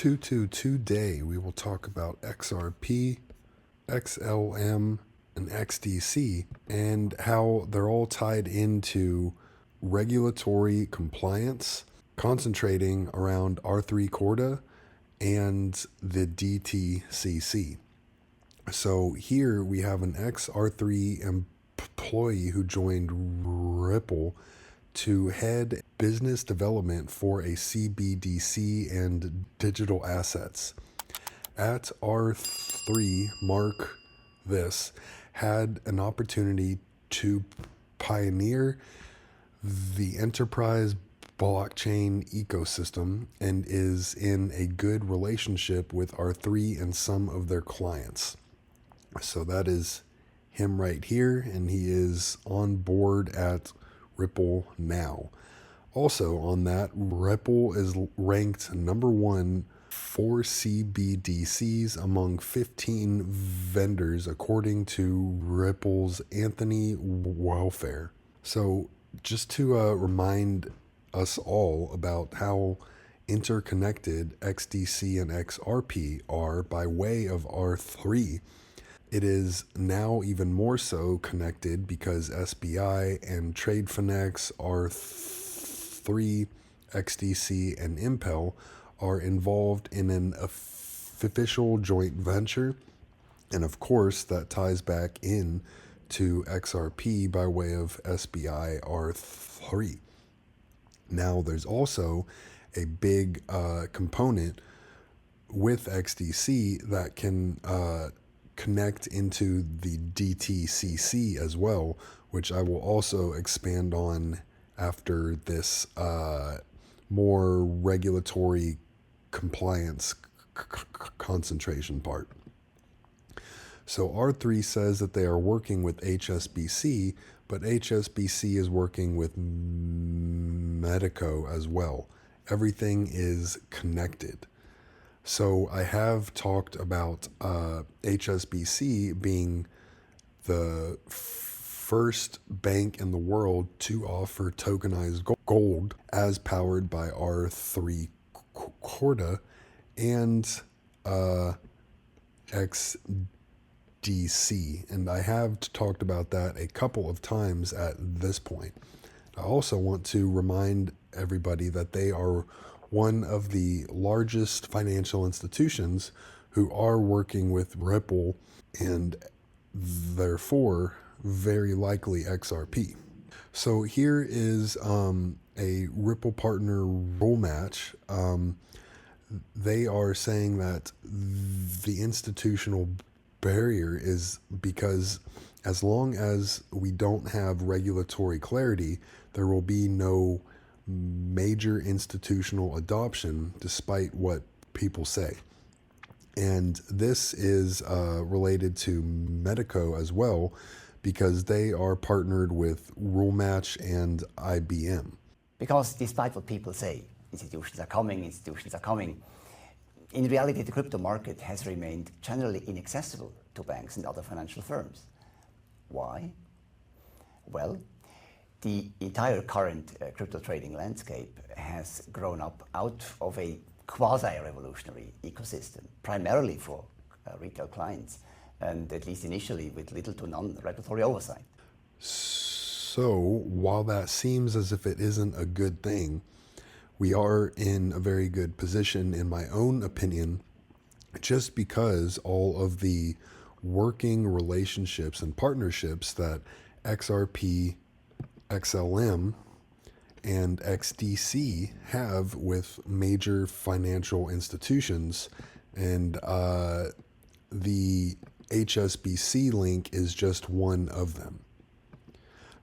Today we will talk about XRP, XLM, and XDC and how they're all tied into regulatory compliance, concentrating around R3 Corda and the DTCC. So here we have an ex-R3 employee who joined Ripple to head business development for a CBDC and digital assets. At R3, Mark this had an opportunity to pioneer the enterprise blockchain ecosystem and is in a good relationship with R3 and some of their clients. So that is him right here, and he is on board at Ripple now. Also on that, Ripple is ranked number one for CBDCs among 15 vendors according to Ripple's Anthony Welfare. So just to remind us all about how interconnected XDC and XRP are by way of R3, it is now even more so connected because SBI and TradeFinex, R3, XDC, and Impel are involved in an official joint venture. And of course, that ties back in to XRP by way of SBI R3. Now, there's also a big component with XDC that can connect into the DTCC as well, which I will also expand on after this more regulatory compliance concentration part. So R3 says that they are working with HSBC, but HSBC is working with Medico as well. Everything is connected. So I have talked about HSBC being the first bank in the world to offer tokenized gold as powered by R3 Corda and XDC. And I have talked about that a couple of times at this point. I also want to remind everybody that they are one of the largest financial institutions who are working with Ripple and therefore very likely XRP. So here is a Ripple partner rule match. They are saying that the institutional barrier is because as long as we don't have regulatory clarity, there will be no major institutional adoption despite what people say. And this is related to Medico as well because they are partnered with Rule Match and IBM. Because despite what people say, institutions are coming, in reality the crypto market has remained generally inaccessible to banks and other financial firms. Why? Well, the entire current crypto trading landscape has grown up out of a quasi-revolutionary ecosystem, primarily for retail clients, and at least initially with little to none regulatory oversight. So while that seems as if it isn't a good thing, we are in a very good position, in my own opinion, just because all of the working relationships and partnerships that XRP, XLM, and XDC have with major financial institutions, and the HSBC link is just one of them.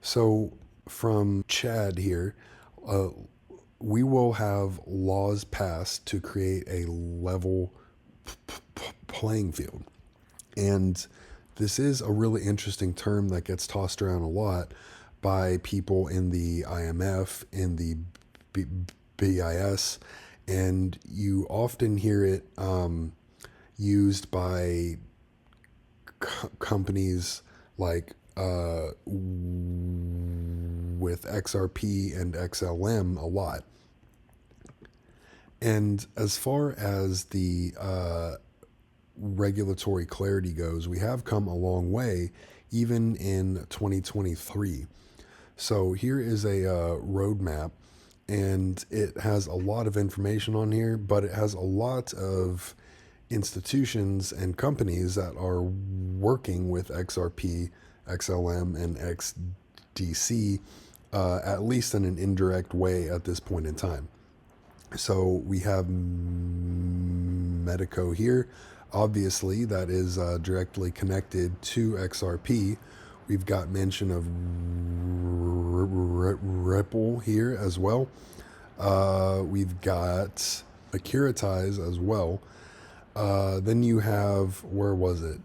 So from Chad here, we will have laws passed to create a level playing field. And this is a really interesting term that gets tossed around a lot by people in the IMF, in the BIS, and you often hear it used by companies like with XRP and XLM a lot. And as far as the regulatory clarity goes, we have come a long way, even in 2023. So here is a roadmap, and it has a lot of information on here, but it has a lot of institutions and companies that are working with XRP, XLM, and XDC, at least in an indirect way at this point in time. So we have Medico here. Obviously, that is directly connected to XRP. We've got mention of Ripple here as well. We've got Securitize as well. Then you have, where was it?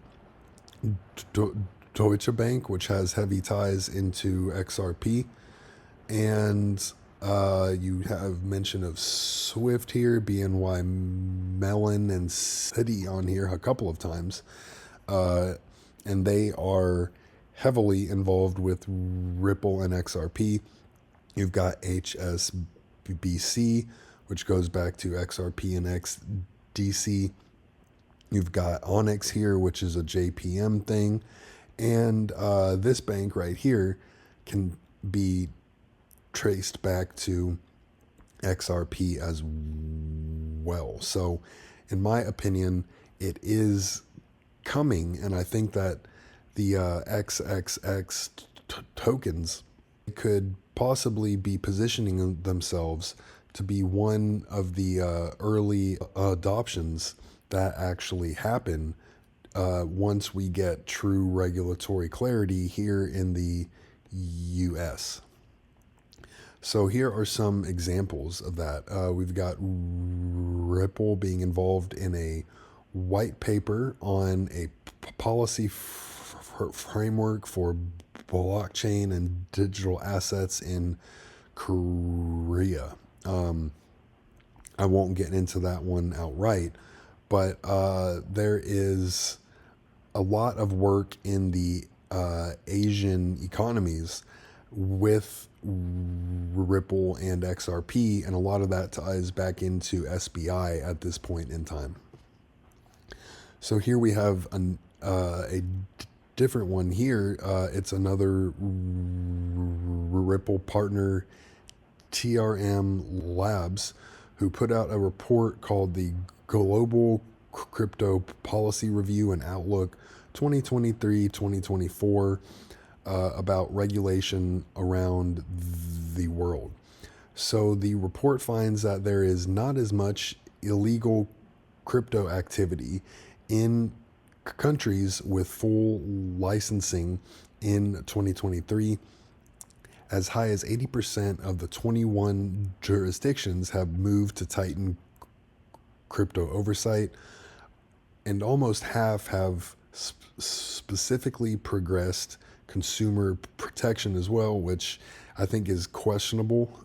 Deutsche Bank, which has heavy ties into XRP. And you have mention of Swift here, BNY Mellon, and Citi on here a couple of times. And they are heavily involved with Ripple and XRP. You've got HSBC, which goes back to XRP and XDC. You've got Onyx here, which is a JPM thing. And this bank right here can be traced back to XRP as well. So, in my opinion, it is coming, and I think that the XXX tokens could possibly be positioning themselves to be one of the early adoptions that actually happen once we get true regulatory clarity here in the US. So here are some examples of that. We've got Ripple being involved in a white paper on a policy framework for blockchain and digital assets in Korea. I won't get into that one outright, but there is a lot of work in the Asian economies with Ripple and XRP, and a lot of that ties back into SBI at this point in time. So here we have a different one here. It's another Ripple partner, TRM Labs, who put out a report called the Global Crypto Policy Review and Outlook 2023-2024 about regulation around the world. So the report finds that there is not as much illegal crypto activity in countries with full licensing in 2023. As high as 80% of the 21 jurisdictions have moved to tighten crypto oversight, and almost half have specifically progressed consumer protection as well, which I think is questionable.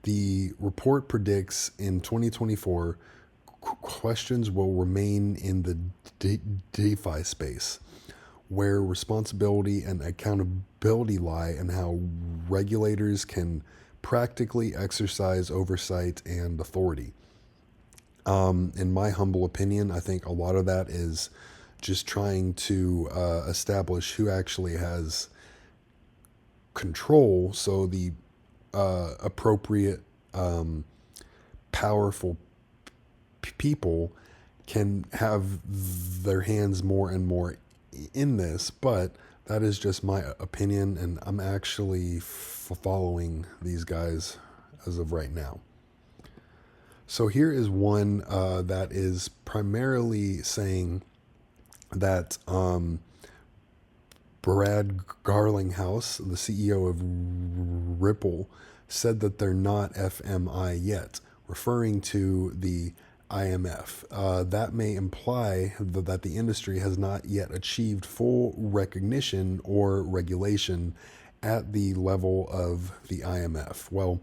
The report predicts in 2024, questions will remain in the DeFi space, where responsibility and accountability lie, and how regulators can practically exercise oversight and authority. In my humble opinion, I think a lot of that is just trying to establish who actually has control, so the appropriate powerful people can have their hands more and more in this. But that is just my opinion, and I'm actually following these guys as of right now. So here is one that is primarily saying that Brad Garlinghouse, the CEO of Ripple, said that they're not FMI yet, referring to the IMF. That may imply that the industry has not yet achieved full recognition or regulation at the level of the IMF. Well,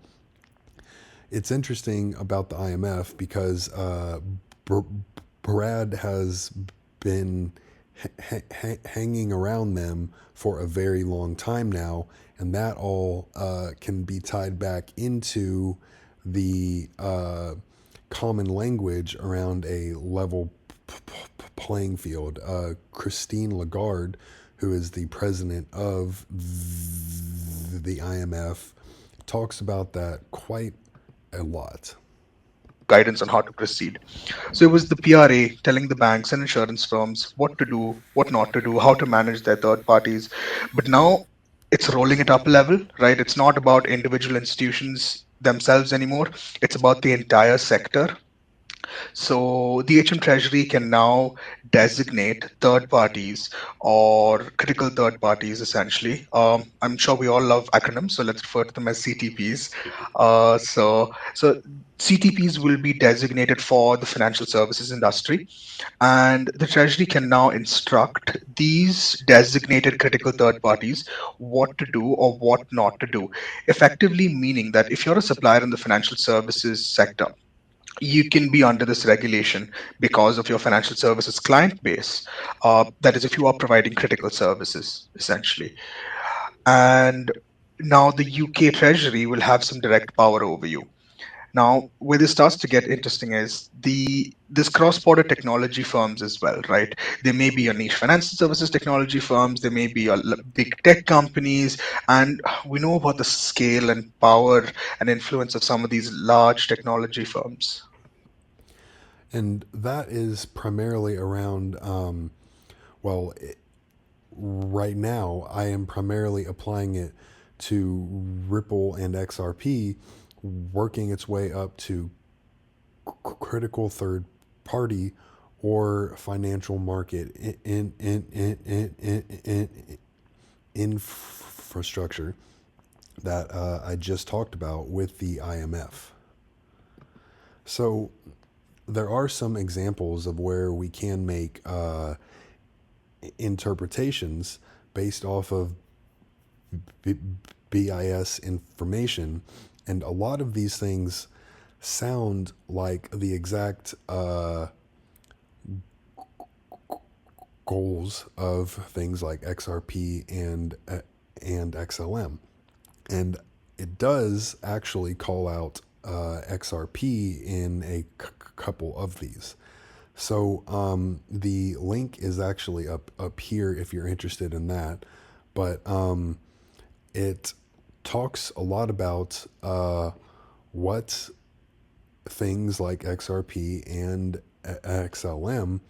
it's interesting about the IMF because Brad has been hanging around them for a very long time now, and that all can be tied back into the common language around a level playing field. Christine Lagarde, who is the president of the IMF, talks about that quite a lot. Guidance on how to proceed. So it was the PRA telling the banks and insurance firms what to do, what not to do, how to manage their third parties. But now it's rolling it up a level, right? It's not about individual institutions themselves anymore. It's about the entire sector. So the HM Treasury can now designate third parties or critical third parties essentially. I'm sure we all love acronyms, so let's refer to them as CTPs. So CTPs will be designated for the financial services industry, and the Treasury can now instruct these designated critical third parties what to do or what not to do. Effectively meaning that if you're a supplier in the financial services sector, you can be under this regulation because of your financial services client base. That is, if you are providing critical services, essentially. And now the UK Treasury will have some direct power over you. Now, where this starts to get interesting is this cross-border technology firms as well, right? There may be a niche financial services technology firms, there may be big tech companies, and we know about the scale and power and influence of some of these large technology firms. And that is primarily around, well, right now I am primarily applying it to Ripple and XRP, working its way up to critical third party or financial market infrastructure that I just talked about with the IMF. So there are some examples of where we can make interpretations based off of BIS information, and a lot of these things sound like the exact goals of things like XRP and XLM, and it does actually call out XRP in a couple of these. So the link is actually up here if you're interested in that. But it talks a lot about what things like XRP and XLM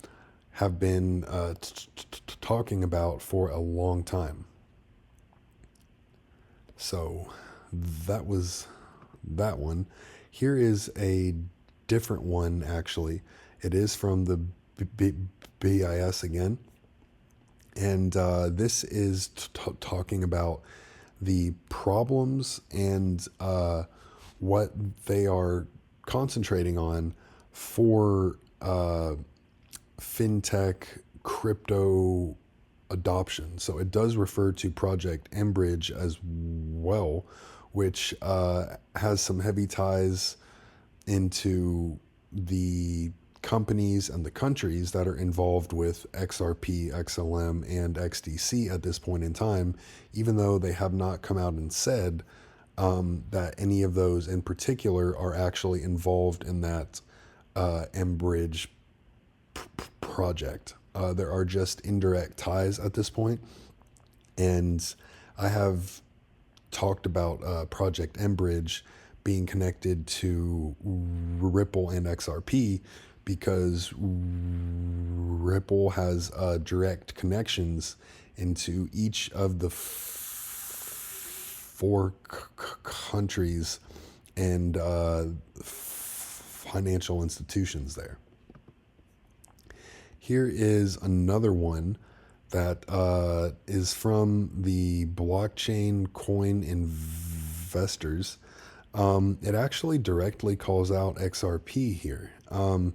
have been talking about for a long time. So that was that one. Here is a different one, actually. It is from the BIS again. And this is talking about the problems and what they are concentrating on for fintech crypto adoption. So it does refer to Project Enbridge as well, which has some heavy ties into the companies and the countries that are involved with XRP, XLM, and XDC at this point in time, even though they have not come out and said that any of those in particular are actually involved in that Enbridge project. There are just indirect ties at this point, and I have talked about Project Enbridge being connected to Ripple and XRP because Ripple has direct connections into each of the four countries and financial institutions there. Here is another one that is from the blockchain coin investors. It actually directly calls out XRP here. I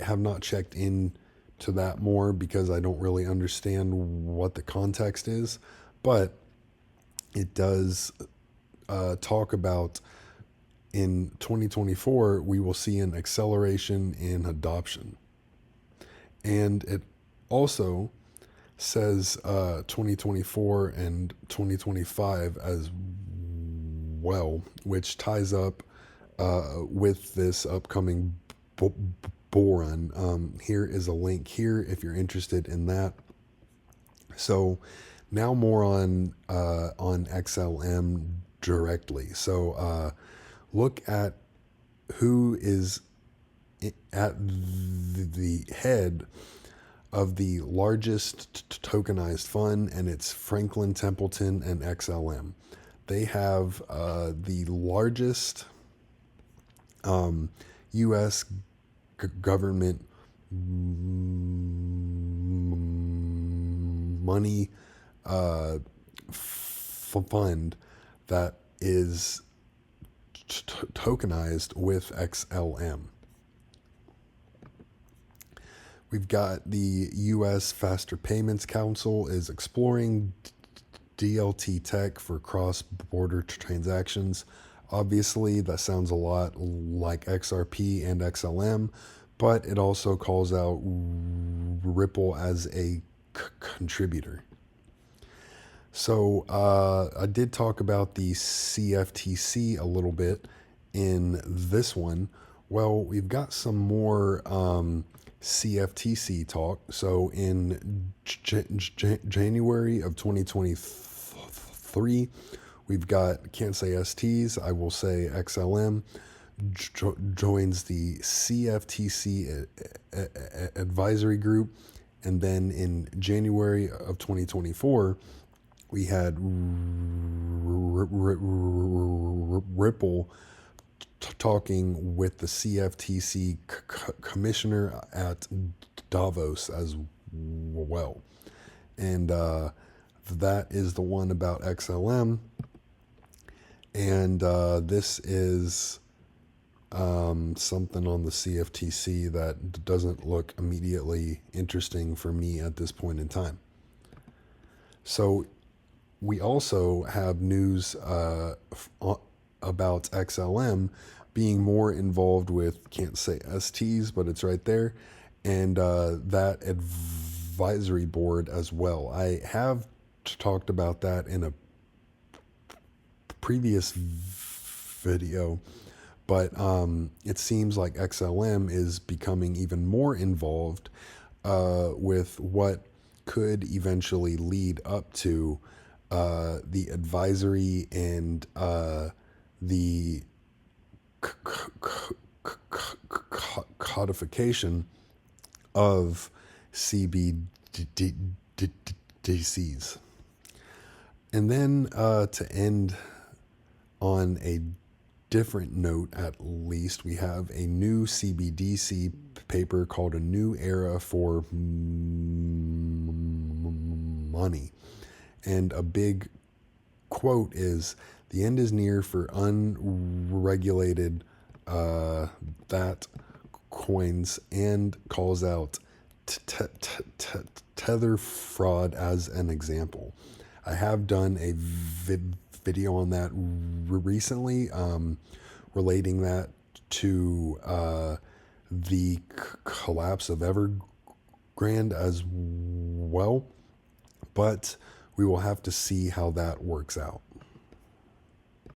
have not checked into that more because I don't really understand what the context is, but it does talk about in 2024, we will see an acceleration in adoption. And it also says 2024 and 2025 as well, which ties up with this upcoming bull run. Here is a link here if you're interested in that. So now more on XLM directly. So look at who is at the head of the largest tokenized fund, and it's Franklin Templeton and XLM. They have the largest U.S. government money fund that is tokenized with XLM. We've got the U.S. Faster Payments Council is exploring DLT tech for cross-border transactions. Obviously, that sounds a lot like XRP and XLM, but it also calls out Ripple as a contributor. So I did talk about the CFTC a little bit in this one. Well, we've got some more CFTC talk. So in January of 2023, we've got, can't say STs, I will say XLM, joins the CFTC advisory group. And then in January of 2024, we had Ripple talking with the CFTC commissioner at Davos as well. And that is the one about XLM. And this is something on the CFTC that doesn't look immediately interesting for me at this point in time. So we also have news about XLM being more involved with, can't say STs, but it's right there, and that advisory board as well. I have talked about that in a previous video, but it seems like XLM is becoming even more involved with what could eventually lead up to the advisory and the codification of CBDCs. And then to end on a different note, at least, we have a new CBDC paper called A New Era for Money. And a big quote is, "The end is near for unregulated that coins," and calls out tether fraud as an example. I have done a video on that recently, relating that to the collapse of Evergrande as well. But we will have to see how that works out.